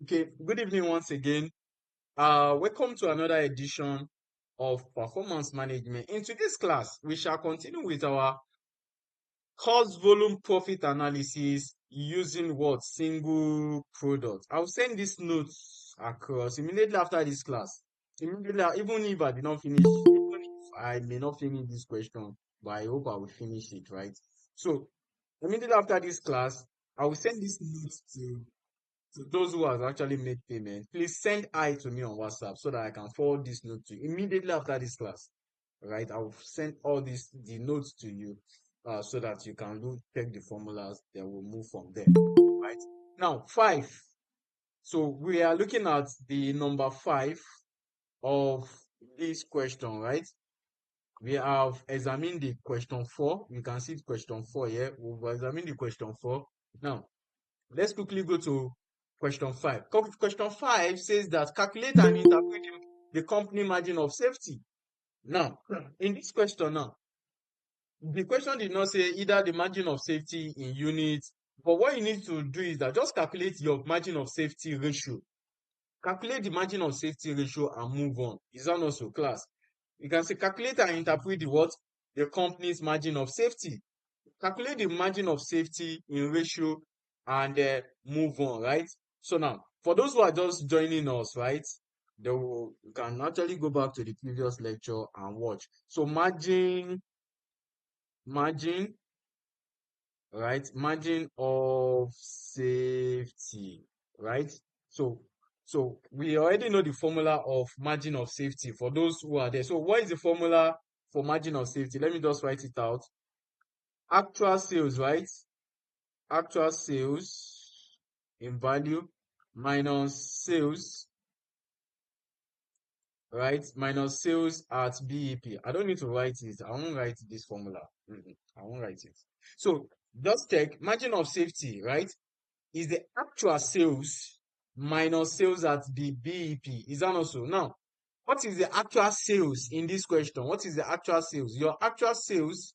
Okay, good evening once again. Welcome to another edition of Performance Management. In today's class, we shall continue with our cost volume profit analysis using what? Single product. I'll send these notes across immediately after this class. Even if I did not finish, even if I may not finish this question, but I hope I will finish it, right? So, immediately after this class, I will send these notes to those who have actually made payment. Please send I to me on WhatsApp so that I can forward this note to you immediately after this class. Right? I will send all the notes to you so that you can check the formulas. Then we'll move from there. Right? Now, 5. So we are looking at the number 5 of this question, right? We have examined the question 4. You can see question 4 here. We've examined the question 4. Now, let's quickly go to question 5. Question 5 says that calculate and interpret the company margin of safety. Now, in this question now, the question did not say either the margin of safety in units, but what you need to do is that just calculate your margin of safety ratio. Calculate the margin of safety ratio and move on. Is that also class? You can say calculate and interpret the what? The company's margin of safety. Calculate the margin of safety in ratio and move on, right? So now, for those who are just joining us, right, you can actually go back to the previous lecture and watch. So margin, right? Margin of safety, right? So we already know the formula of margin of safety for those who are there. So what is the formula for margin of safety? Let me just write it out. Actual sales, right? Actual sales in value minus sales, right? Minus sales at BEP. I don't need to write it. I won't write this formula. I won't write it. So just check margin of safety, right? Is the actual sales minus sales at the BEP. Is that also? Now, what is the actual sales in this question? What is the actual sales? Your actual sales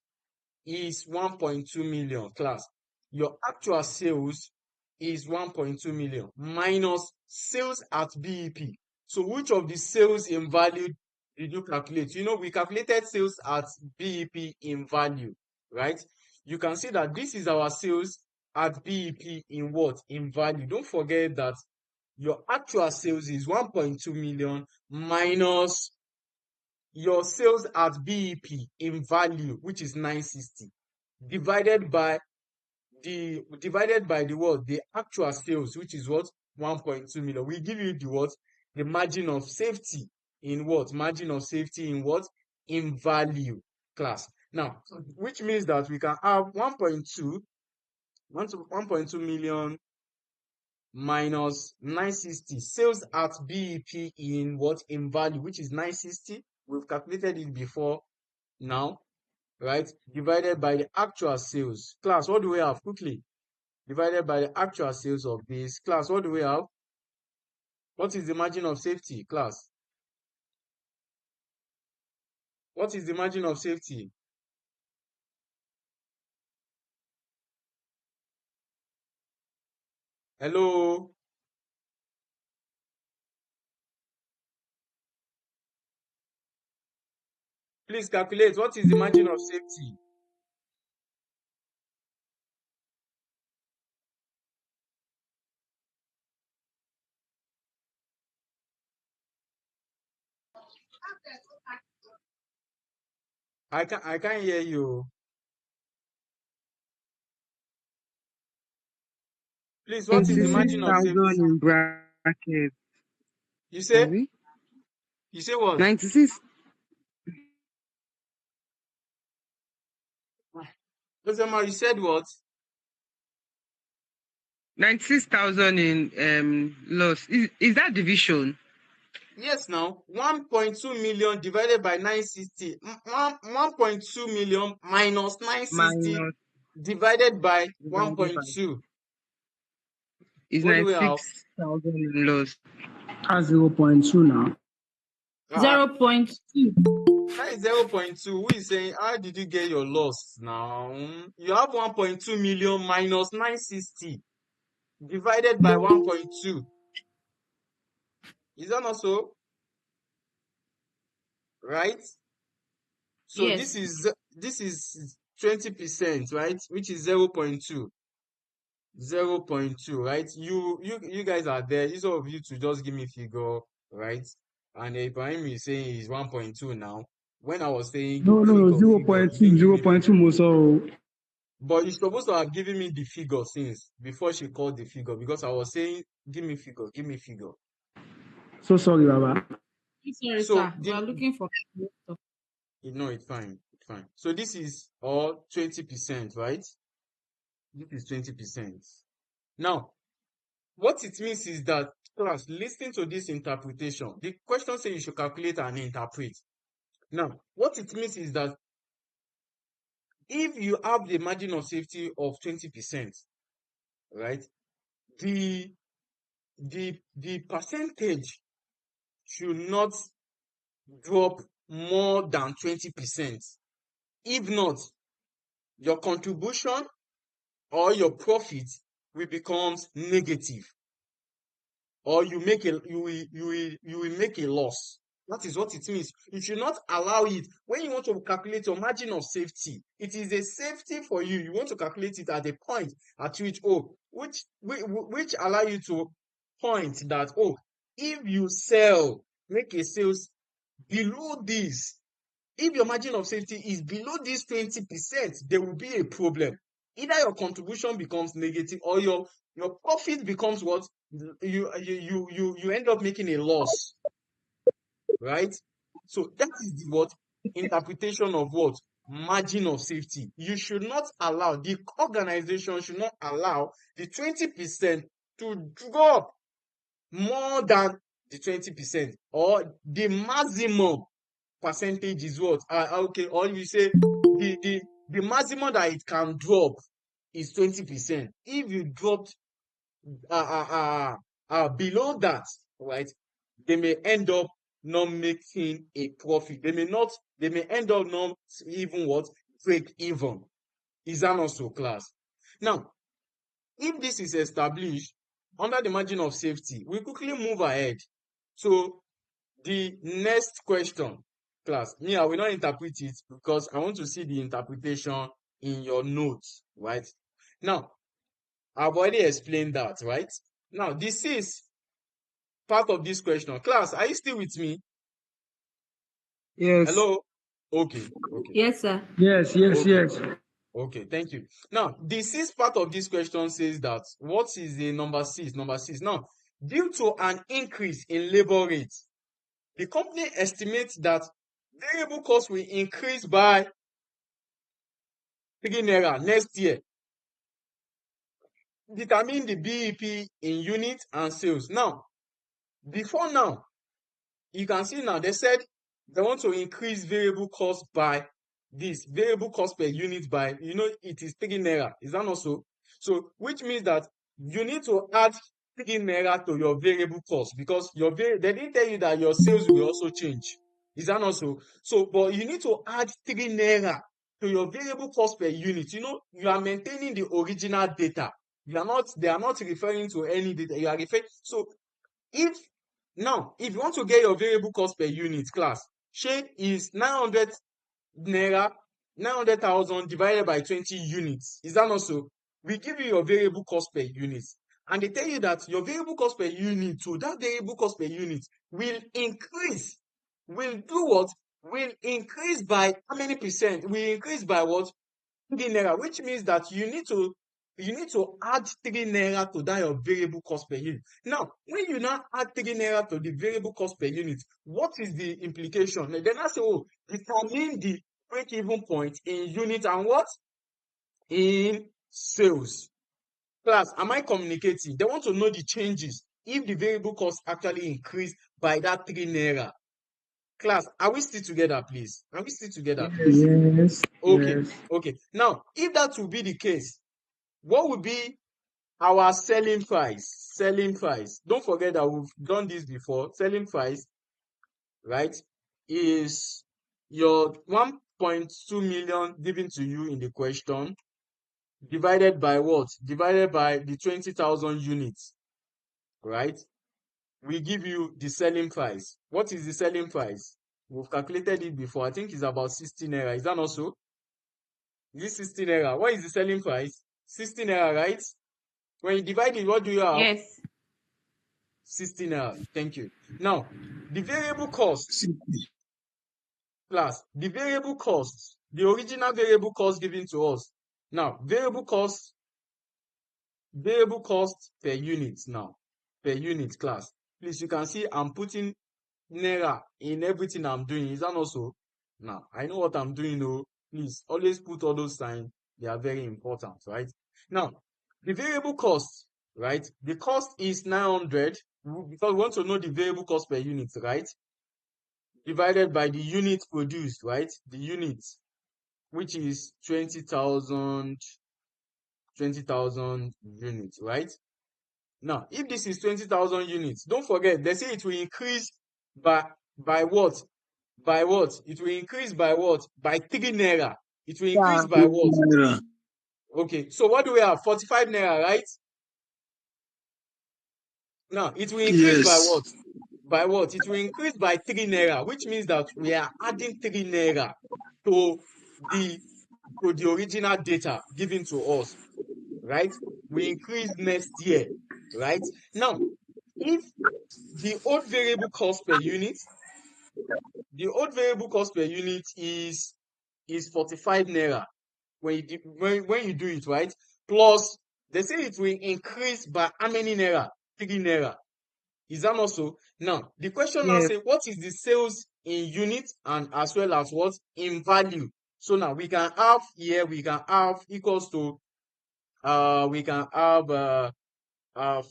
is 1.2 million, class. Your actual sales is 1.2 million minus sales at BEP. So which of the sales in value did you calculate? You know, we calculated sales at BEP in value, right? You can see that this is our sales at BEP in what? In value. Don't forget that your actual sales is 1.2 million minus your sales at BEP in value, which is 960, divided by the what? The actual sales, which is what? 1.2 million. We give you the what? The margin of safety in what? Margin of safety in what? In value, class. Now, which means that we can have 1.2 million minus 960 sales at BEP in what? In value, which is 960. We've calculated it before now, right? Divided by the actual sales. Class, what do we have? Quickly. Divided by the actual sales of this. Class, what do we have? What is the margin of safety? Class, what is the margin of safety? Hello? Please calculate. What is the margin of safety? I can't hear you. Please, what is the margin of 96,000 safety? in bracket. You say? Abi? You say what? 96, Ozema, you said what? 96,000 in loss. Is that division? Yes, now 1.2 million divided by 960. 1.2 million minus 960 Minus divided by divided by 1.2. is What do we have? 96,000 in loss. That's 0.2 now. Uh, 0.2. that is 0.2. Who is saying, how did you get your loss now? You have 1.2 million minus 960 divided by 1.2. Is that not so? Right? So Yes. this is 20%, right? Which is 0.2. 0.2, right? You guys are there. Each of you to just give me figure, right? And Ibrahim is saying he's 1.2 now. When I was saying No, no, no, figure, zero figure, point you two, didn't give zero me point two, figure. Muso. But you're supposed to have given me the figure since before she called the figure because I was saying, give me figure, give me figure. So sorry, Baba. Sorry, So sir. We are looking for stuff. no, it's fine, it's fine. So this is all 20%, right? This is 20%. Now, what it means is that, class, listen to this interpretation. The question says you should calculate and interpret. Now, what it means is that if you have the margin of safety of 20%, right, the the percentage should not drop more than 20%. If not, your contribution or your profit will become negative, or you will make a loss. That is what it means. You should not allow it. When you want to calculate your margin of safety, it is a safety for you. You want to calculate it at a point at which, which allow you to point that, if you make a sales below this, if your margin of safety is below this 20%, there will be a problem. Either your contribution becomes negative or your profit becomes what? You end up making a loss, right? So that is the what? Interpretation of what? Margin of safety. You should not allow, the organization should not allow the 20% to drop more than the 20%, or the maximum percentage is what? Okay, or you say the maximum that it can drop is 20%. If you dropped below that, right, they may end up not making a profit. They may end up not even what? Break even. Is that not so, class? Now, if this is established under the margin of safety, we quickly move ahead to the next question, class. Me, I will not interpret it because I want to see the interpretation in your notes, right? Now, I've already explained that, right? Now, this is part of this question. Class, are you still with me? Yes. Hello? Okay, okay, Yes, sir. Yes, yes, okay, yes. okay, thank you. Now, the sixth part of this question says that, what is the number six? Number six. Now, due to an increase in labor rates, the company estimates that variable costs will increase by 3 naira next year. Determine the BEP in units and sales. Now, before now, you can see now they said they want to increase variable cost by this variable cost per unit by, it is 3 naira. Is that not so? So, which means that you need to add 3 naira to your variable cost because they didn't tell you that your sales will also change. Is that not so? So, but you need to add 3 naira to your variable cost per unit. You are maintaining the original data. They are not referring to any data. You are referring. So, if if you want to get your variable cost per unit, class, share is 900 naira, 900,000 divided by 20 units. Is that not so? We give you your variable cost per unit. And they tell you that your variable cost per unit, so that variable cost per unit will increase. Will do what? Will increase by how many percent? Will increase by what? 3 naira, which means that you need to add 3 naira to that your variable cost per unit. Now, when you now add 3 naira to the variable cost per unit, what is the implication? Then I say, determine the break-even point in unit and what? In sales. Class, am I communicating? They want to know the changes if the variable cost actually increased by that 3 naira. Class, are we still together, please? Are we still together, please? Yes. Yes, Okay, yes. okay. Now, if that will be the case, what would be our selling price? Selling price. Don't forget that we've done this before. Selling price, right, is your 1.2 million given to you in the question divided by what? Divided by the 20,000 units, right? we give you the selling price. What is the selling price? We've calculated it before. I think it's about 60 naira. Is that not so? This 60 naira. What is the selling price? 60 naira, right? When you divide it, what do you have? Yes. 60 naira. Thank you. Now, the variable cost, plus the variable cost, the original variable cost given to us. Now, variable cost per unit now, per unit class. Please, you can see I'm putting naira in everything I'm doing. Is that not so? Now, I know what I'm doing, oh. Please, always put all those signs. They are very important, right? Now, the variable cost, right? The cost is 900 because we want to know the variable cost per unit, right? Divided by the unit produced, right? The unit, which is 20,000 units, right? Now, if this is 20,000 units, don't forget, they say it will increase by what? By what? It will increase by what? By 3 naira. It will increase Yeah. by what? Naira. Okay, so what do we have? 45 naira, right? Now, it will increase by Yes. what? By what? It will increase by 3 naira, which means that we are adding 3 naira to the to the original data given to us, right? We increase next year, right? Now, if the old variable cost per unit, the old variable cost per unit is 45 naira when you do it, right? Plus, they say it will increase by how many naira? 3 naira. Is that not so? Now, the question now Yes. say, what is the sales in units and as well as what in value? So now we can have here, we can have equals to, we can have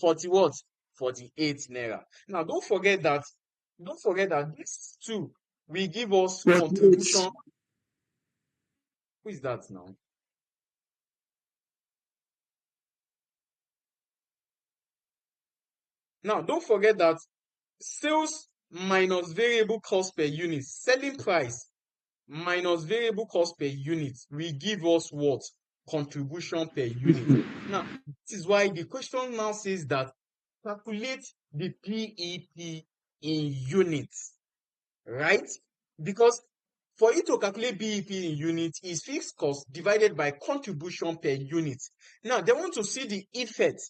40 what? 48 naira. Now, don't forget that these two will give us 48. contribution. Who is that now? Now, don't forget that sales minus variable cost per unit, selling price minus variable cost per unit will give us what? Contribution per unit. Now, this is why the question now says that calculate the PEP in units, right? Because for you to calculate BEP in units is fixed cost divided by contribution per unit. Now, they want to see the effect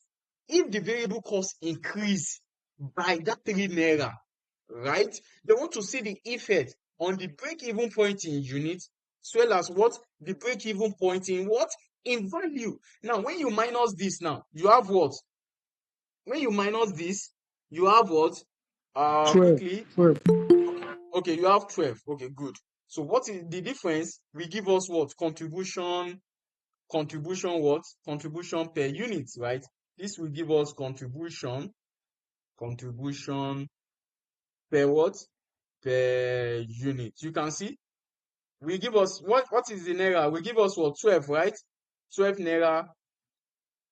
if the variable cost increase by that 3 naira, right? They want to see the effect on the break-even point in units as well as what? The break-even point in what? In value. Now, when you minus this now, you have what? When you minus this, you have what? 12. Quickly. 12. Okay, you have 12. Okay, good. So what is the difference? We give us what? Contribution what? Contribution per unit, right? This will give us contribution per what? Per unit. You can see, we give us, what is the naira? We give us what? 12, right? 12 naira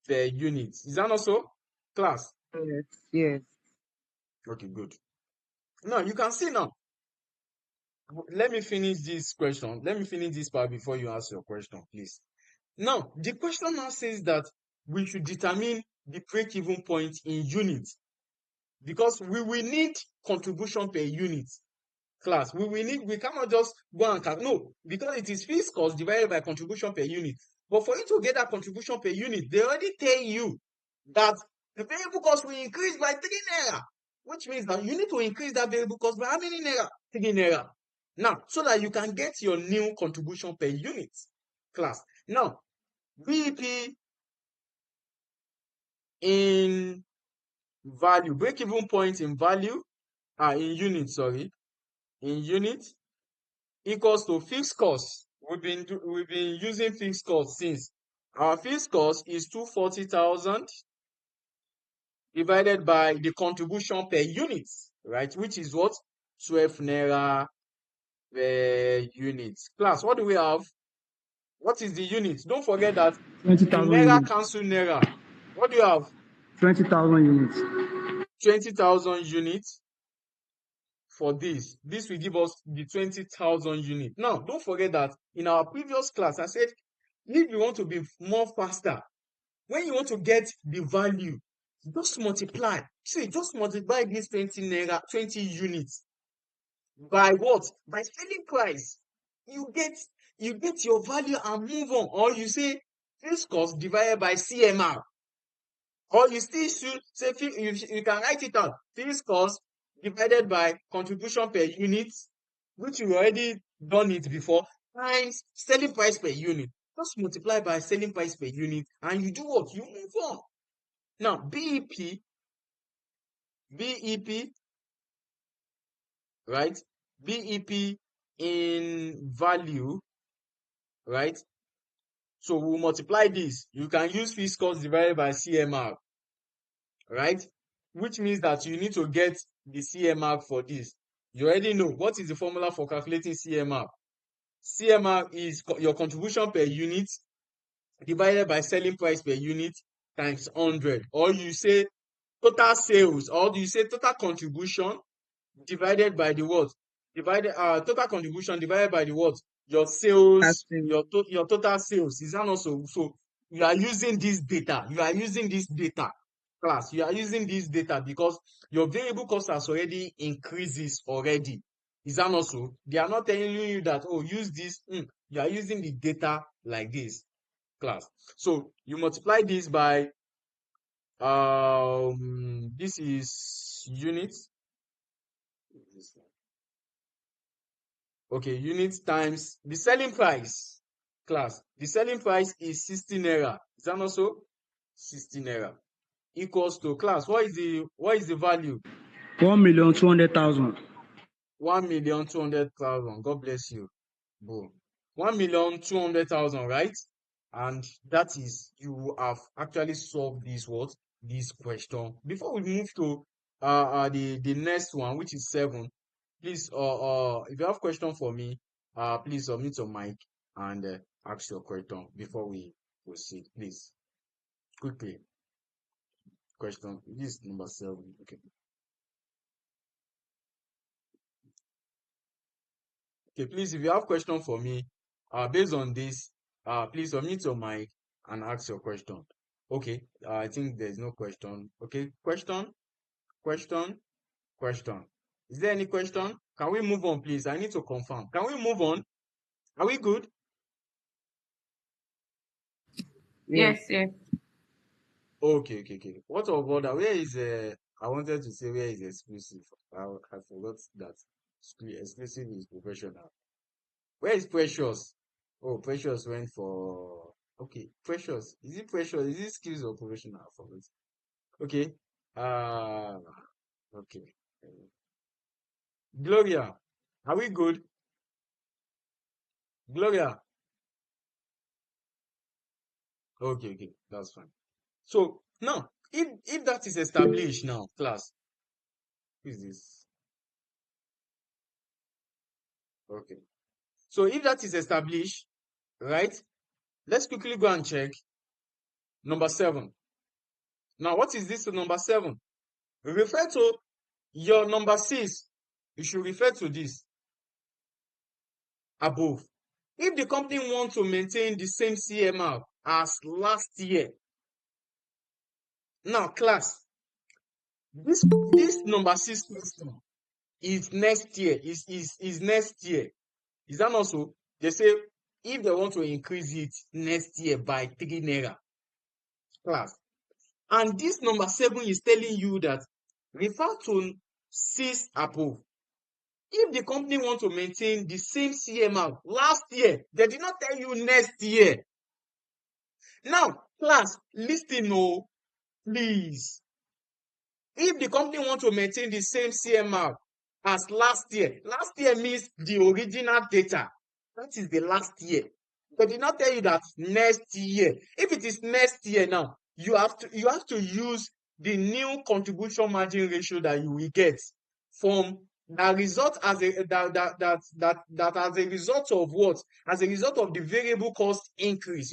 per unit. Is that not so? Class. Yes. Yes. Okay, good. Now, you can see now. Let me finish this question. Let me finish this part before you ask your question, please. Now, the question now says that we should determine the break-even point in units because we will need contribution per unit. Class, we cannot just go and no, because it is fixed cost divided by contribution per unit. But for you to get that contribution per unit, they already tell you that the variable cost will increase by 3 naira, which means that you need to increase that variable cost by how many naira? 3 naira. Now, so that you can get your new contribution per unit. Class. Now, BEP in value, break-even point in value, in unit, sorry, in unit equals to fixed cost. We've been using fixed cost since. Our fixed cost is 240,000 divided by the contribution per unit, right? Which is what? 12 naira per unit. Class, what do we have? What is the unit? Don't forget that the 20,000 naira units. cancel naira. What do you have? 20,000 units. 20,000 units for this. This will give us the 20,000 units. Now, don't forget that in our previous class, I said, if you want to be more faster, when you want to get the value Just multiply. See, just multiply this 20 units by what? By selling price. You get your value and move on. Or you say fixed cost divided by CMR. Or you still should say you can write it out. Fixed cost divided by contribution per unit, which you already done it before, times selling price per unit. Just multiply by selling price per unit and you do what? You move on. Now, BEP, right? BEP in value, right? So we'll multiply this. You can use fixed cost divided by CMR, right? Which means that you need to get the CMR for this. You already know what is the formula for calculating CMR. CMR is your contribution per unit divided by selling price per unit times 100. Or you say total sales, or you say total contribution divided by the what? Total contribution divided by the what? Your sales, Casting. your total sales. Is that also so? You are using this data. You are using this data, class. You are using this data because your variable cost has already increases already. Is that not so? They are not telling you that, oh, use this. You are using the data like this, class. So you multiply this by this is units. Okay, units times the selling price, class. The selling price is 16 naira. Is that not so? 16 naira equals to, class. What is the value? 1,200,000. 1,200,000. God bless you. Boom. 1,200,000, right? And that is, you have actually solved this question. Before we move to the next one, which is 7, please if you have question for me, please submit your mic and ask your question before we proceed, please. Quickly. Question. This is number 7. Okay. Okay, please, if you have question for me, based on this, please unmute your mic and ask your question. Okay, I think there's no question. Okay, question. Is there any question? Can we move on, please? I need to confirm. Can we move on? Are we good? Yes. Yes, yes. Okay. What of order? Where is I wanted to say where is exclusive. I forgot that exclusive is professional. Where is Precious? Oh, Precious went for. Okay, Precious. Is it Precious? Is it skills or professional? I forgot. Okay. Uh, okay. Gloria, are we good? Gloria. Okay, that's fine. So now, if that is established now, class, who is this? Okay. So if that is established, right? Let's quickly go and check number 7. Now, what is this number 7? Refer to your number 6. You should refer to this above. If the company wants to maintain the same CMR as last year, now class, this number 6 question is next year. Is next year. Is that not so? They say if they want to increase it next year by 3 naira, class. And this number 7 is telling you that refer to 6 above. If the company wants to maintain the same CMR last year, they did not tell you next year. Now, class, listen, oh, please. If the company wants to maintain the same CMR as last year means the original data. That is the last year. They did not tell you that next year. If it is next year now, you have to use the new contribution margin ratio that you will get from that result as a that as a result of what? As a result of the variable cost increase.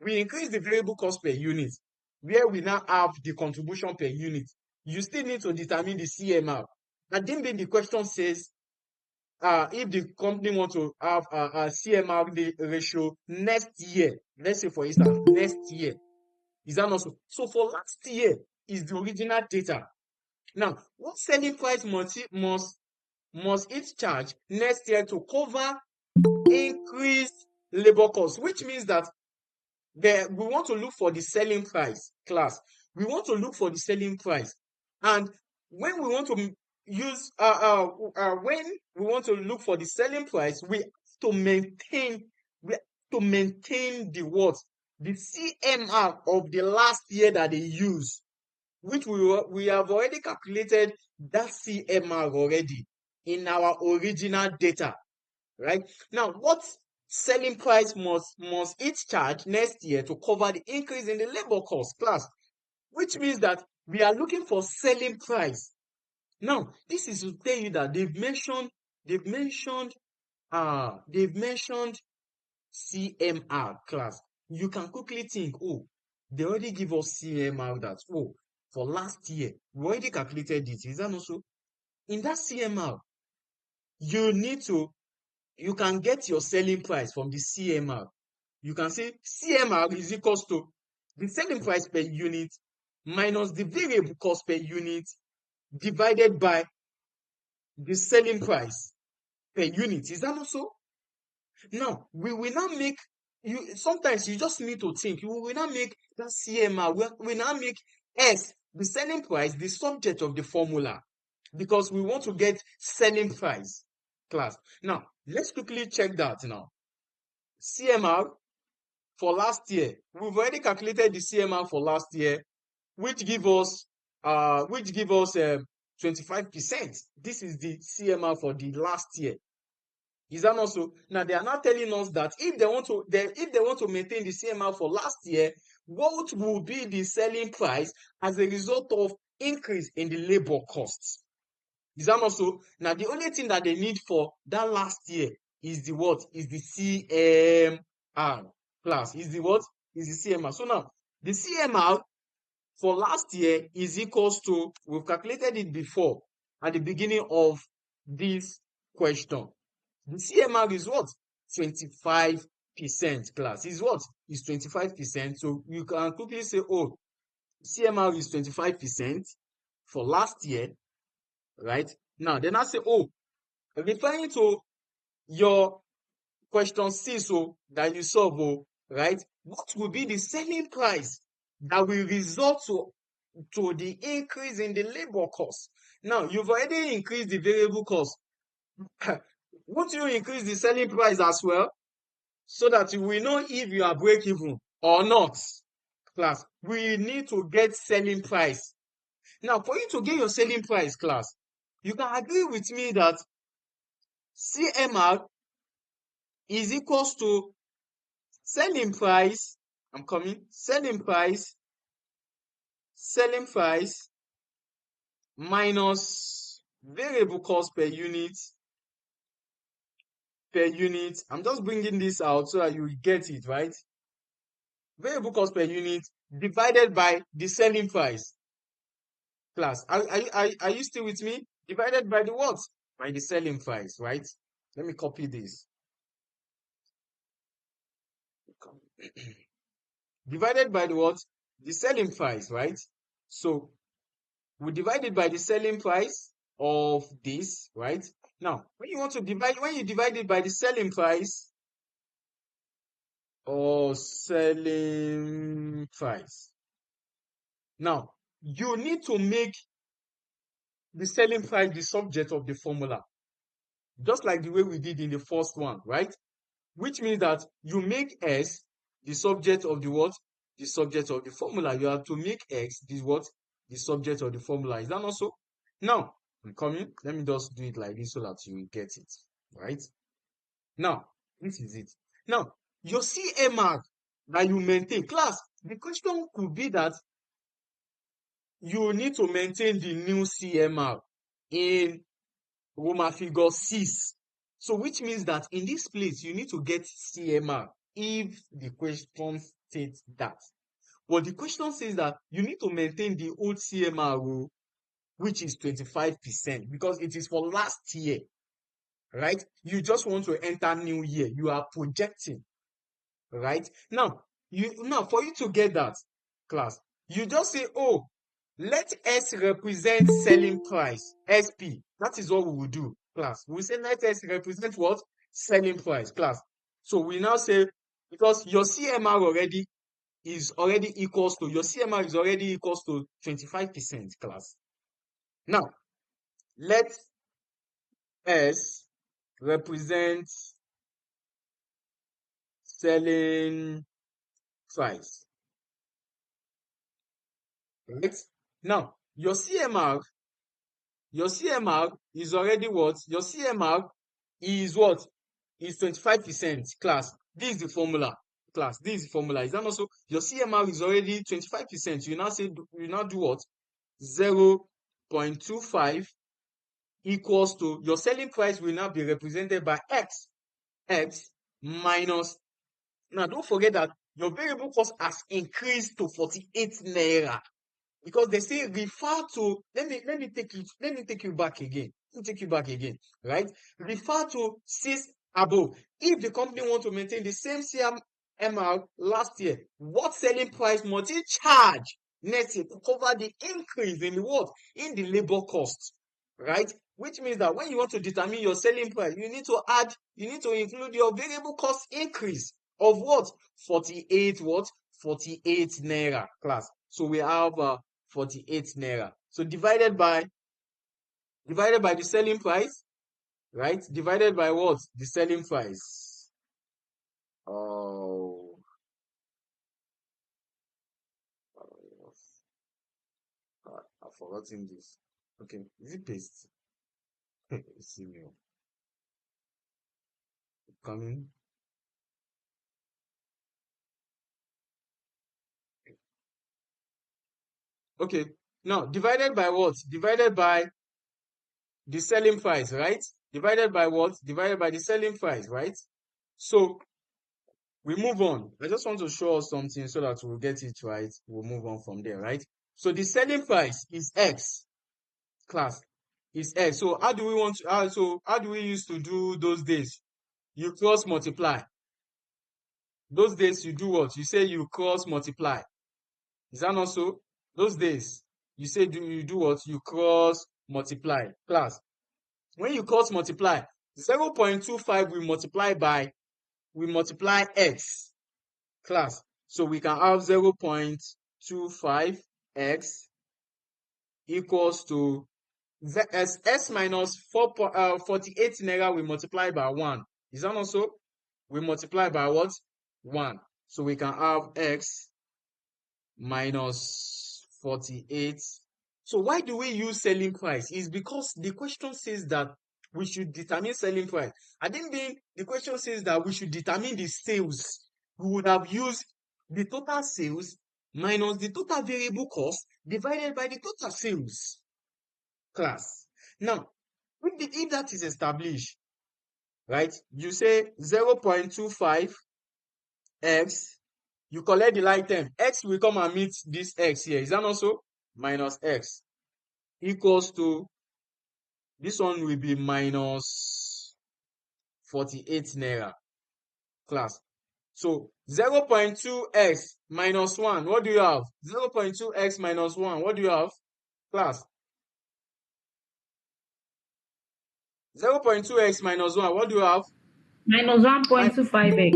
We increase the variable cost per unit, where we now have the contribution per unit. You still need to determine the CMR. And then the question says, if the company wants to have a CMR ratio next year, let's say for instance, next year, is that not so? So for last year, is the original data. Now, what selling price must it charge next year to cover increased labor costs? Which means that we want to look for the selling price, class. We want to look for the selling price. And when we want to use when we want to look for the selling price, we have to maintain the what? The CMR of the last year that they use, which we have already calculated that CMR already in our original data, right? Now, what selling price must it charge next year to cover the increase in the labor cost, class? Which means that we are looking for selling price. Now, this is to tell you that they've mentioned CMR, class. You can quickly think, oh, they already give us CMR that, oh, for last year, we already calculated it. Is that not so? In that CMR, you can get your selling price from the CMR. You can say CMR is equals to the selling price per unit minus the variable cost per unit divided by the selling price per unit. Is that not so? Now, we will now make you sometimes you just need to think. We will now make that CMR, we now make S, the selling price, the subject of the formula, because we want to get selling price, class. Now, let's quickly check that now. CMR for last year, we've already calculated the CMR for last year, which give us 25%. This is the CMR for the last year. Is that not so? Now they are now telling us that if they want to maintain the CMR for last year, what will be the selling price as a result of increase in the labor costs? Is that not so? Now the only thing that they need for that last year is the what? Is the CMR, class. Is the what? Is the CMR. So now the CMR for last year is equals to, we've calculated it before at the beginning of this question. The CMR is what? 25%, class. Is what? Is 25%. So you can quickly say, oh, CMR is 25% for last year, right? Now, then I say, oh, referring to your question C, so that you solve, oh, right? What will be the selling price that will result to the increase in the labor cost? Now, you've already increased the variable cost. Won't you increase the selling price as well, so that you will know if you are break even or not, class? We need to get selling price. Now, for you to get your selling price, class, you can agree with me that CMR is equals to selling price. I'm coming. Selling price minus variable cost per unit. I'm just bringing this out so that you get it, right? Variable cost per unit divided by the selling price, class. Are you still with me? Divided by the what? By the selling price, right? Let me copy this. Divided by the what? The selling price, right? So we divide it by the selling price of this, right? Now, when you divide it by the selling price or selling price, now you need to make the selling price the subject of the formula, just like the way we did in the first one, right? Which means that you make S the subject of the what? The subject of the formula. You have to make X the what? The subject of the formula. Is that not so? Now, I'm coming. Let me just do it like this so that you will get it, right? Now, this is it. Now, your CMR that you maintain, class, the question could be that you need to maintain the new CMR in Roma figure 6. So which means that in this place, you need to get CMR if the question states that. Well, the question says that you need to maintain the old CMR rule, which is 25%, because it is for last year, right? You just want to enter new year. You are projecting, right? Now, for you to get that, class, you just say, oh, Let S represent selling price, SP. That is what we will do, class. We say let S represent what? Selling price, class. So we now say, because your CMR is already equals to, your CMR is already equals to 25%, class. Now, let S represent selling price, right? Now, your CMR is already what? Your CMR is what? Is 25%, class. This is the formula, class. This is the formula. Is that also your CMR is already 25%? You now say you now do what? 0.25 equals to your selling price will now be represented by x minus. Now don't forget that your variable cost has increased to 48 naira. Because they say refer to, let me take you back again. Let me take you back again, right? Refer to 6 above. If the company want to maintain the same CMR last year, what selling price must it charge next year to cover the increase in what? In the labor cost, right? Which means that when you want to determine your selling price, you need to include your variable cost increase of what? 48 what? 48 naira, class. So we have 48 naira. So divided by the selling price, right? Divided by what? The selling price. Oh, I've forgotten this. Okay, is it paste? See me coming. Okay, now divided by what? Divided by the selling price, right? Divided by what? Divided by the selling price, right? So we move on. I just want to show us something so that we'll get it right. We'll move on from there, right? So the selling price is X, class, is X. So how do we want to, how do we used to do those days? You cross multiply. Those days you do what? You say you cross multiply. Is that not so? Those days you say you do what? You cross multiply, class. When you cross multiply, 0.25 we multiply X, class. So we can have 0.25 x equals to s minus 48 naira we multiply by 1. Is that also? We multiply by what? 1. So we can have x minus 48. So why do we use selling price? It's because the question says that we should determine selling price. I think the question says that we should determine the sales. We would have used the total sales minus the total variable cost divided by the total sales, class. Now, if that is established, right, you say 0.25 x, you collect the like term, x will come and meet this x here. Is that not so? Minus x equals to, this one will be minus 48 naira, class. So 0.2x minus 1, what do you have? 0.2x minus 1, what do you have, class? 0.2x minus 1, what do you have? Minus 1.25x.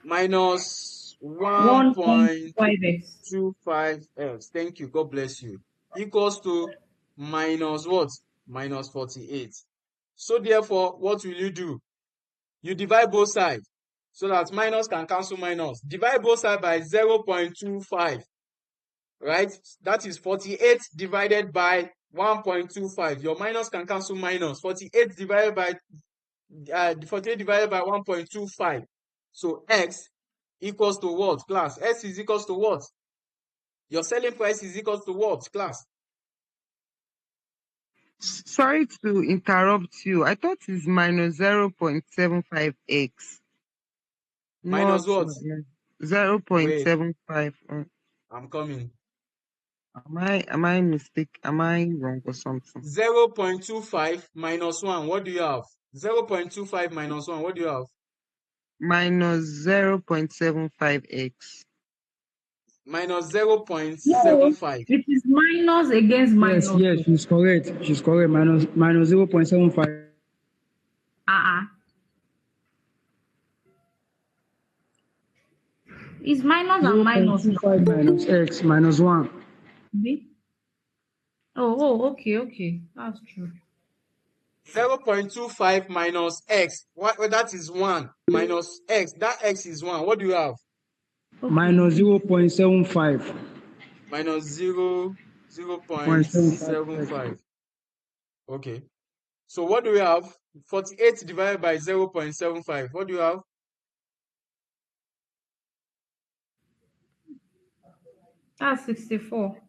Minus 1.25x. 1.25x. Thank you. God bless you. Equals to minus what? Minus 48. So therefore, what will you do? You divide both sides so that minus can cancel minus. Divide both sides by 0.25, right? That is 48 divided by 1.25. Your minus can cancel minus. 48 divided by 1.25. So x equals to what, class? S is equals to what? Your selling price is equals to what, class? Sorry to interrupt you. I thought it's minus 0.75x, not Minus what? minus Wait, 0.75. I'm coming. Am I mistake? Am I wrong or something? 0.25 minus 1, what do you have? 0.25 minus 1, what do you have? Minus 0.75x. minus No, 0.75. it is minus against minus. Yes, she's correct. She's correct. Minus 0.75. Uh-uh. It's minus and minus now. 0.25 minus x minus 1. Abi? Oh, okay. That's true. 0.25 minus x. What that is 1 minus x. That x is 1. What do you have? Okay. Minus 0.75. Minus 0, 0.75. 0.75. Okay. So what do we have? 48 divided by 0.75. What do you have? That's 64.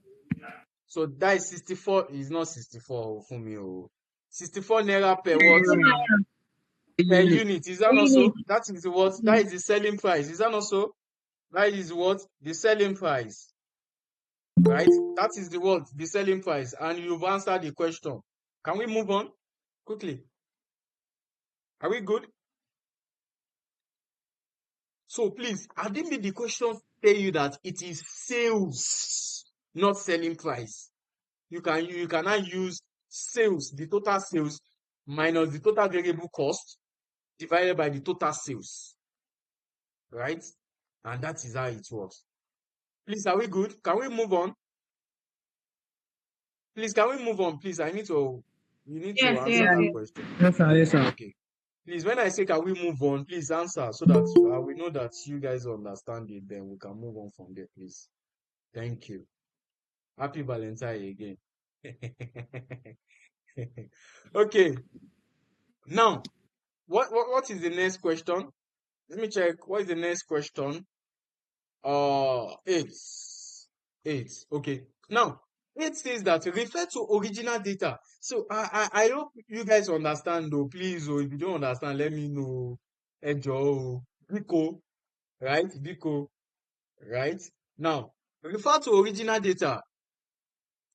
So that is 64. Is not 64 for me. 64 naira per what? Per unit. Is that not so? That is what? That is the selling price. Is that not so? That is what? The selling price. Right? That is the what? The selling price. And you've answered the question. Can we move on quickly? Are we good? So please, I didn't make the question tell you that it is sales, not selling price. You cannot use sales, the total sales minus the total variable cost divided by the total sales. Right? And that is how it works. Please, are we good? Can we move on? Please, can we move on? Please, you need to answer Yes. that question. Yes, sir. Okay. Please, when I say can we move on, please answer so that we know that you guys understand it, then we can move on from there, please. Thank you. Happy Valentine again. Okay. Now, what is the next question? Let me check. What is the next question? Eight. Eight. Okay. Now, it says that refer to original data. So I hope you guys understand though. Please, if you don't understand, let me know. Ejo, Biko, right? Biko, right? Now, refer to original data.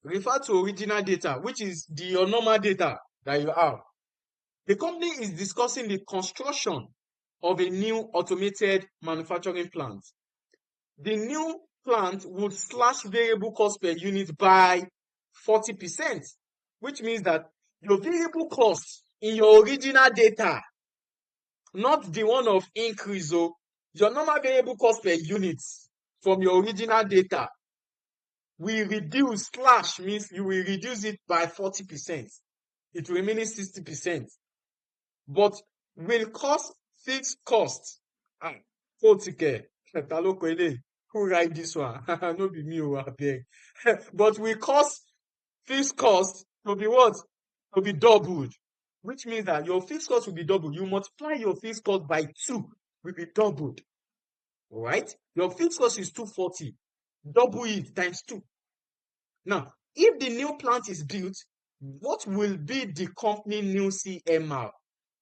Refer to original data, which is your normal data that you have. The company is discussing the construction of a new automated manufacturing plant. The new plant would slash variable cost per unit by 40%, which means that your variable cost in your original data, not the one of increase, your normal variable cost per unit from your original data will reduce, slash means you will reduce it by 40%. It will remain 60%. But will cost fixed cost. Kotike, who write this one? No be me, abeg. But will cost fixed cost to be what? To be doubled. Which means that your fixed cost will be doubled. You multiply your fixed cost by 2, will be doubled. Alright? Your fixed cost is 240. Double it times 2. Now, if the new plant is built, what will be the company new CMR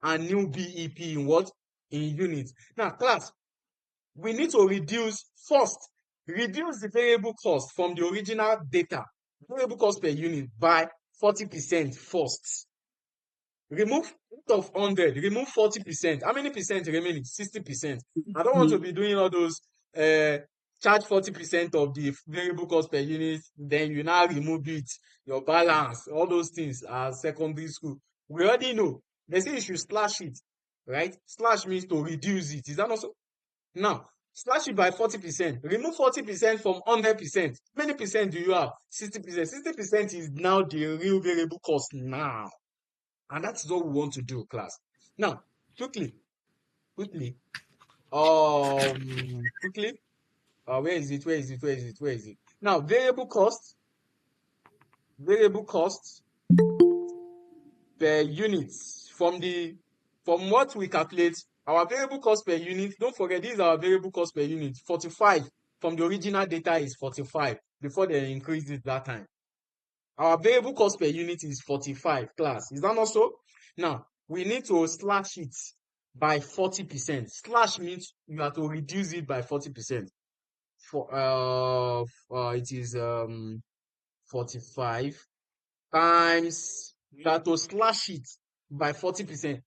and new BEP in what? In units. Now, class, we need to reduce the variable cost from the original data, variable cost per unit by 40% first. Remove out of 100, remove 40%. How many percent remaining? 60%. I don't want to be doing all those charge 40% of the variable cost per unit, then you now remove it, your balance, all those things are secondary school. We already know. They say you should slash it, right? Slash means to reduce it. Is that also? Now, slash it by 40%. Remove 40% from 100%. How many percent do you have? 60%. 60% is now the real variable cost now. And that's what we want to do, class. Now, quickly. Quickly. Where is it? Now, variable cost per unit from what we calculate, our variable cost per unit, don't forget, this is our variable cost per unit, 45. From the original data is 45 before they increased it that time. Our variable cost per unit is 45, class. Is that not so? Now, we need to slash it by 40%. Slash means you have to reduce it by 40%. It is 45 times, you have to slash it by 40%.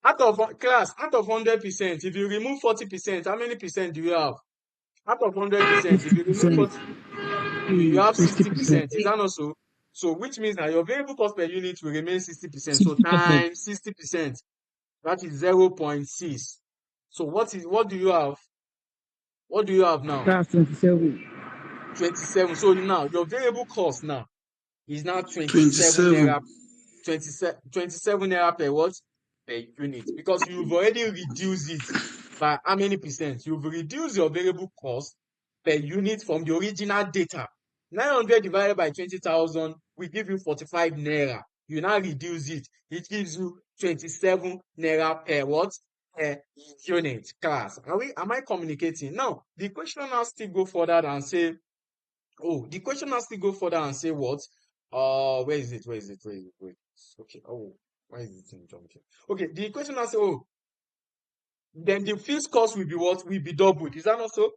Out of 100%, if you remove 40%, how many percent do you have? Out of 100%, if you remove 50%. 40, you have 60%. 60%. Is that not so? So which means that your variable cost per unit will remain 60%. So 60%. times 60%, that is 0.6. So what do you have? What do you have now? That's 27. 27. So now your variable cost now is now 27 27. naira, 27 naira per what? Per unit. Because you've already reduced it by how many percent? You've reduced your variable cost per unit from the original data. 900 divided by 20,000 will give you 45 naira. You now reduce it. It gives you 27 naira per what? Per unit class. Am I communicating? Now, the question now still go further and say, oh, the question has to go further and say what? Where is it? Where is it? Where is it? Wait. Okay. Oh, why is it in jump here? Okay, the question has to, oh, then the fixed cost will be what? Will be doubled. Is that not so?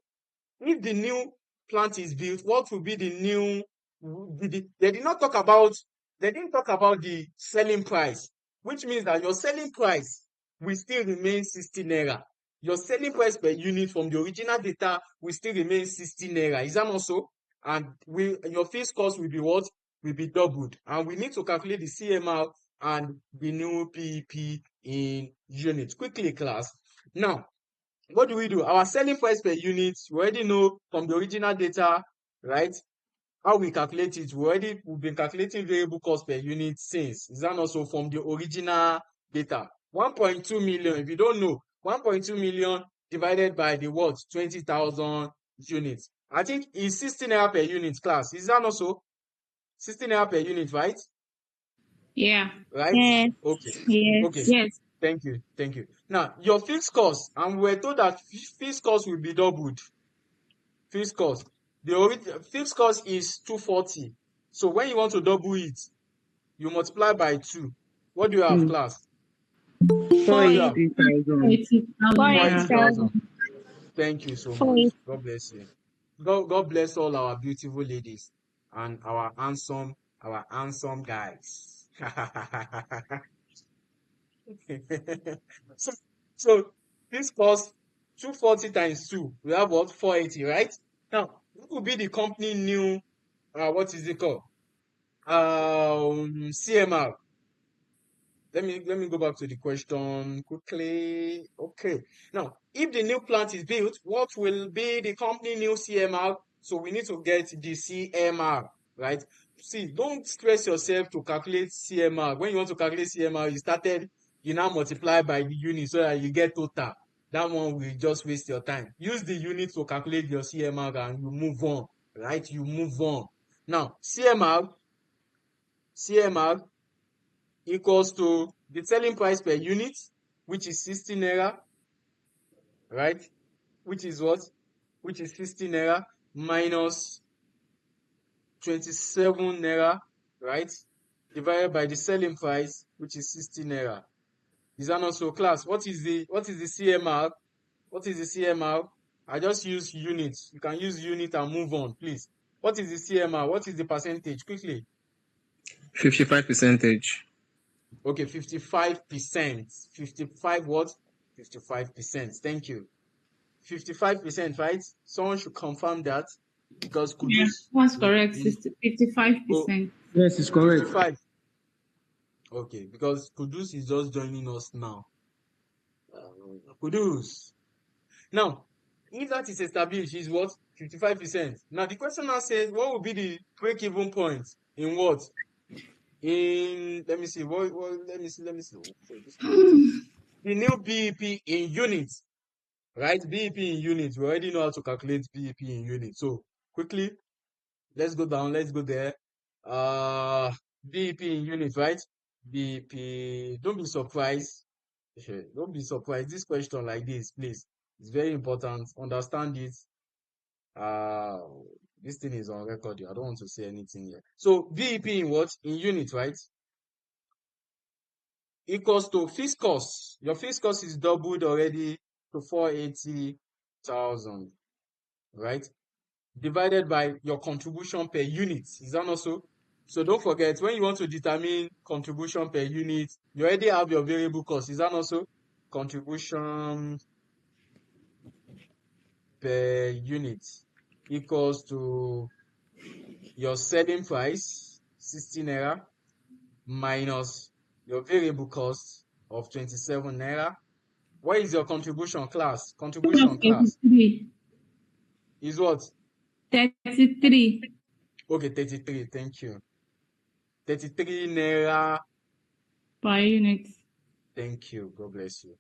If the new plant is built, what will be the new? They did not talk about. They didn't talk about the selling price, which means that your selling price will still remain 60 naira. Your selling price per unit from the original data will still remain 60 naira. Is that not so? And your fixed cost will be what? Will be doubled. And we need to calculate the CMR and the new PEP in units. Quickly, class. Now, what do? Our selling price per unit, we already know from the original data, right? How we calculate it. We've been calculating variable cost per unit since. Is that also from the original data? 1.2 million, if you don't know, 1.2 million divided by the what? 20,000 units. I think it's 16 naira per unit, class. Is that also 16 naira per unit, right? Yeah. Right? Yes. Okay. Okay. Yes. Yes. Thank you. Thank you. Now, your fixed cost, and we were told that fixed cost will be doubled. Fixed cost. The fixed cost is 240. So when you want to double it, you multiply by 2. What do you have, class? What do you have? 480,000. 4 80,000. 40,000. 80,000. Thank you so 4 much. God bless you. God bless all our beautiful ladies and our handsome guys. so, so this cost 240 times 2. We have what? 480, right? Now, what will be the company new, what is it called? CMR. Let me go back to the question quickly. Okay. Now, if the new plant is built, what will be the company new CMR? So we need to get the CMR, right? See, don't stress yourself to calculate CMR. When you want to calculate CMR, you now multiply by the unit so that you get total. That one will just waste your time. Use the unit to calculate your CMR and you move on, right? You move on. Now, CMR equals to the selling price per unit, which is 60 naira, right? Which is what? Which is 60 naira minus 27 naira, right? Divided by the selling price, which is 60 naira. Is that not so, class? What is the CMR? What is the CMR? I just use units. You can use unit and move on, please. What is the CMR? What is the percentage? Quickly. 55 percentage. Okay, 55%. 55 what? 55%. Thank you. 55%, right? Someone should confirm that because Yeah. Kudus That's correct. is 55%. Yes, it's correct. 55. Okay, because Kudus is just joining us now. Kudus. Now, if that is established, is what? 55%. Now, the question now says, what will be the break-even point in what? Let me see. Let me see. Oh, sorry, this one. The new BEP in units, right? BEP in units. We already know how to calculate BEP in units. So quickly, let's go down. Let's go there. BEP in units, right? BEP. Don't be surprised. Don't be surprised. This question like this, please. It's very important. Understand it. Uh, this thing is on record. I don't want to say anything here. So BEP in what? In units, right? Equals to fixed cost. Your fixed cost is doubled already to 480,000, right? Divided by your contribution per unit. Is that not so? So don't forget, when you want to determine contribution per unit, you already have your variable cost. Is that not so? Contribution per unit equals to your selling price, 60 naira, minus your variable cost of 27 naira. What is your contribution class? Contribution class 33. is what? 33 Okay, 33. Thank you. 33 naira. per unit. Thank you. God bless you.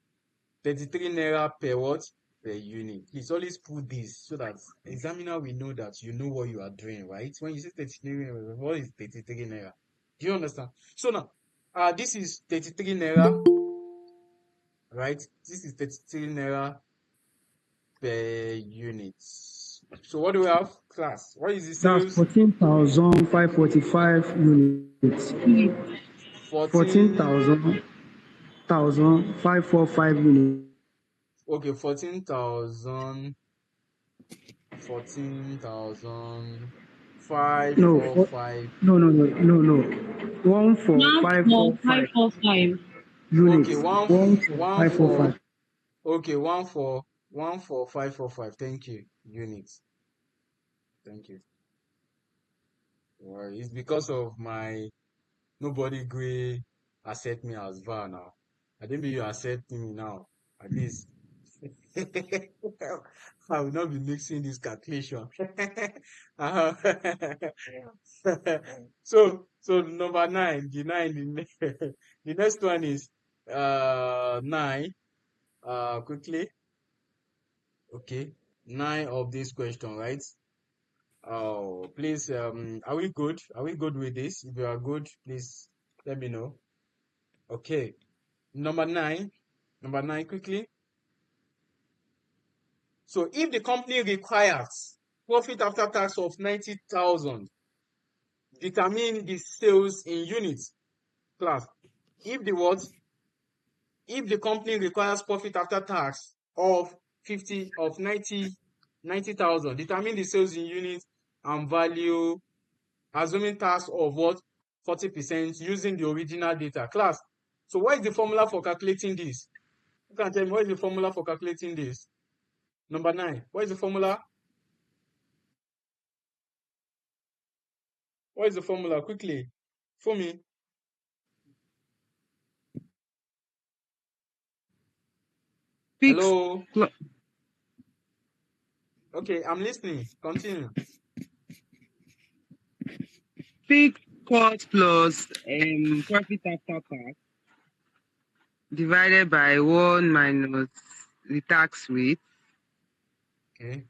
33 naira per what? Per unit. Please always put this so that examiner will know that you know what you are doing, right? When you say 33 naira, what is 33 naira? Do you understand? So now, this is 33 naira, right? This is 33 naira per unit. So what do we have? Class. What is the That's sales? 14,545 units. Unit. 14, 14,545 units. okay, 14,545. No, no. Now for 14,545 545. Okay, units. 14,545. okay, 14545. Thank you. Units. Thank you. Well, it's because of my nobody grade accept me as VAR now. I didn't mean you accept me now. At least I will not be mixing this calculation. Uh, so number nine, the next one is nine. Quickly, okay, nine of this question, right? Oh, please, are we good? Are we good with this? If you are good, please let me know. Okay, number nine, quickly. So if the company requires profit after tax of 90,000, determine the sales in units. Class, if the what? If the company requires profit after tax of 90,000, determine the sales in units and value, assuming tax of what? 40% using the original data. Class, so what is the formula for calculating this? You can tell me what is the formula for calculating this? Number nine, what is the formula? What is the formula? Quickly, for me. Fixed, Hello? Okay, I'm listening. Continue. fixed cost plus profit after tax divided by 1 minus the tax rate Okay.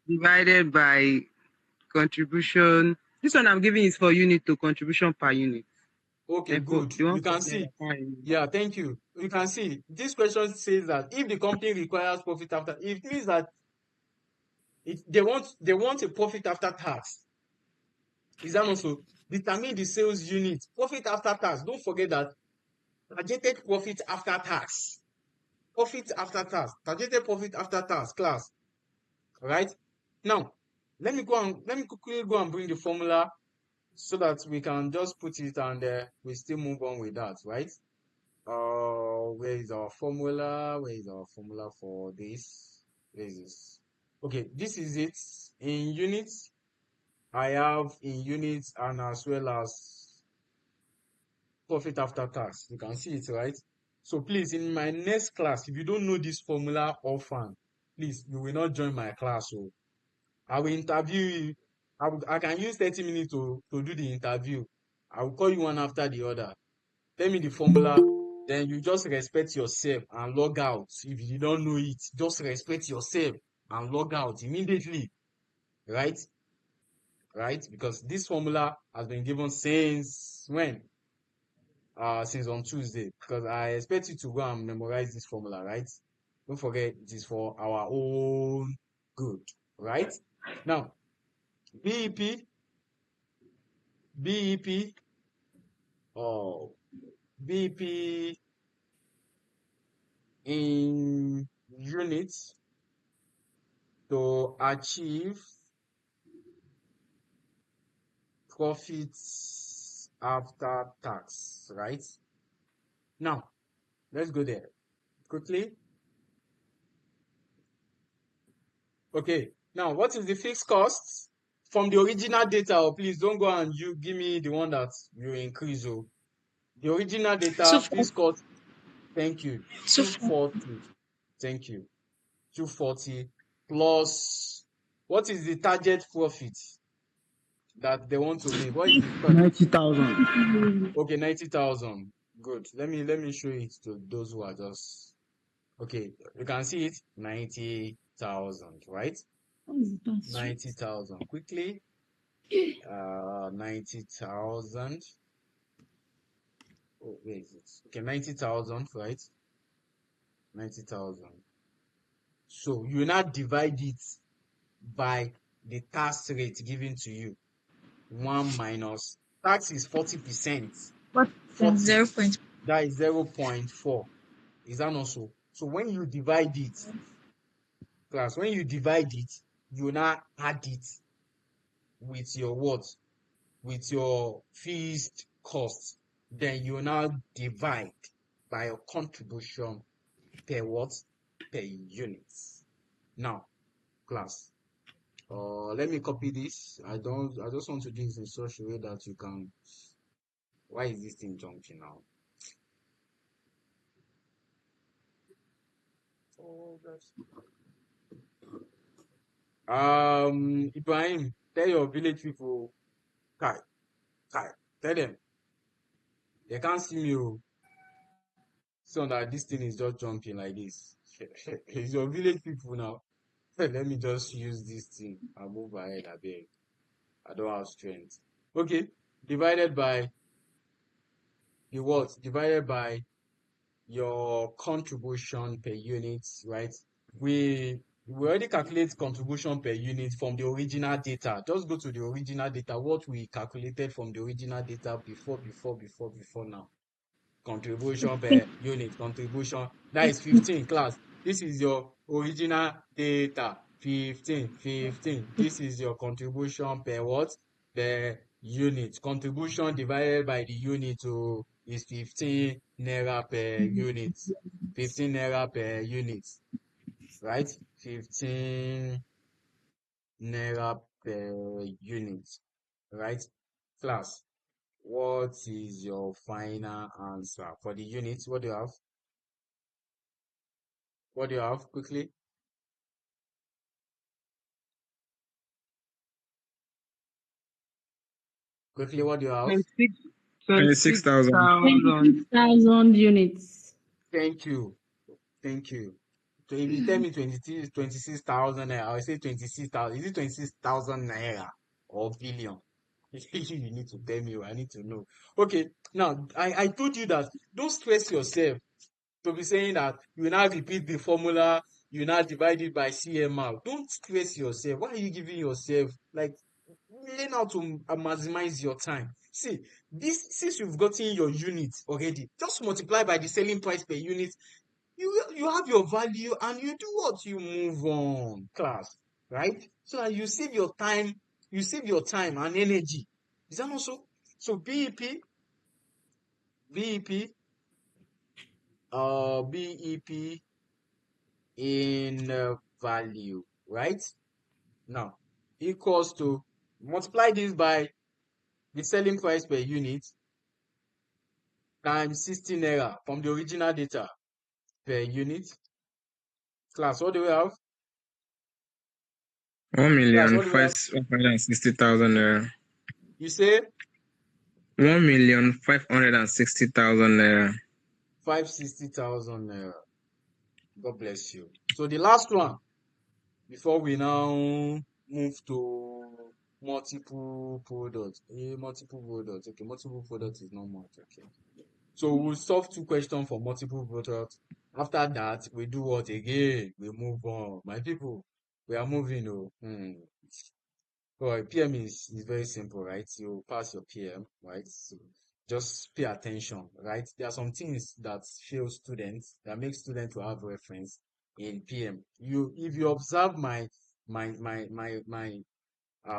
divided by contribution. This one I'm giving is for unit to contribution per unit. Okay, And for good. the one You for can naira see. per unit. Yeah, thank you. You can see. This question says that if the company requires profit after, it means that they want a profit after tax. Is that also determine the sales unit? Profit after tax. Don't forget that targeted profit after tax. Profit after tax. Targeted profit after tax, class. Right? Now, let me quickly go and bring the formula so that we can just put it and we still move on with that, right? Where is our formula? Where is our formula for this? Where is this? Okay, this is it. In units, I have in units and as well as profit after tax. You can see it, right? So please, in my next class, if you don't know this formula often, please, you will not join my class. So I will interview you. I can use 30 minutes to do the interview. I will call you one after the other. Tell me the formula, then you just respect yourself and log out. If you don't know it, just respect yourself and log out immediately, right? Right? Because this formula has been given since when? Since on Tuesday. Because I expect you to go and memorize this formula, right? Don't forget it is for our own good, right? Now, BEP, BEP, oh, BEP in units to achieve profits after tax, right? Now, let's go there quickly. Okay. Now, what is the fixed cost from the original data? Oh, please don't go and you give me the one that you increase. Oh, the original data fixed cost. Thank you. 240. Thank you. 240 plus what is the target profit that they want to make? What is the 90,000. okay, 90,000. Good. Let me show it to those who are just okay. You can see it 90,000, right? 90,000. Quickly. 90,000. Oh, where is it? Okay, 90,000, right? 90,000. So you now divide it by the tax rate given to you. 1 minus tax is 40%. 40. 0. That is 0.4. Is that not so? So when you divide it, class, when you divide it, you now add it with your what? With your fixed cost. Then you now divide by your contribution per what? Per unit. Now, class, let me copy this. I just want to do this in such a way that you can. Why is this thing jumping now? Oh, that's Ibrahim, tell your village people, Kai, tell them they can't see me. Oh. So that this thing is just jumping like this. It's your village people now. Let me just use this thing and move ahead a bit. I don't have strength. Okay, divided by the what? Divided by your contribution per unit, right? We already calculate contribution per unit from the original data. Just go to the original data, what we calculated from the original data before now. Contribution per unit, contribution, that is 15 class. This is your original data, 15. This is your contribution per what? Per unit. Contribution divided by the unit is 15 naira per unit. 15 naira per unit, right? 15 naira per unit, right? Class, what is your final answer for the unit? What do you have? What do you have? Quickly. Quickly, what do you have? 26,000. 26,000 units. Thank you. So if you tell me 26,000 naira, I will say 26,000. Is it 26,000 naira or billion? You need to tell me. I need to know. Okay. Now, I told you that don't stress yourself to be saying that you now repeat the formula, you now divide it by CMR. Don't stress yourself. Why are you giving yourself like learn how to maximize your time? See, this since you've gotten your unit already, just multiply by the selling price per unit. You have your value and you do what? You move on, class, right? So that you save your time and energy. Is that not so? So BEP, BEP in value, right? Now, equals to multiply this by the selling price per unit times 60 naira from the original data per unit. Class, what do we have? One Class, million what do we have? 560,000 naira. You say 1,560,000 naira. 560,000 naira. God bless you. So the last one, before we now move to multiple products. Multiple products. Okay, multiple products is not much. Okay. So we'll solve 2 questions for multiple products. After that, we do what again? We move on. My people, we are moving. Oh. Well, PM is very simple, right? You pass your PM, right? So just pay attention, right? There are some things that fail students, that make students to have reference in PM. If you observe my my my my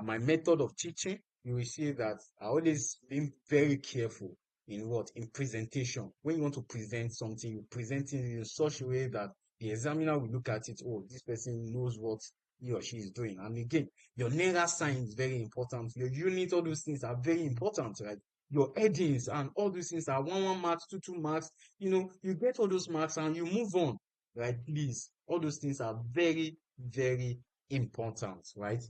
my method of teaching, you will see that I always been very careful in what? In presentation. When you want to present something, you present it in such a way that the examiner will look at it. Oh, this person knows what he or she is doing. And again, your naira sign is very important. Your unit, all those things are very important, right? Your headings and all those things are 1 marks, 2 marks. You get all those marks and you move on, right? Please, all those things are very, very important, right?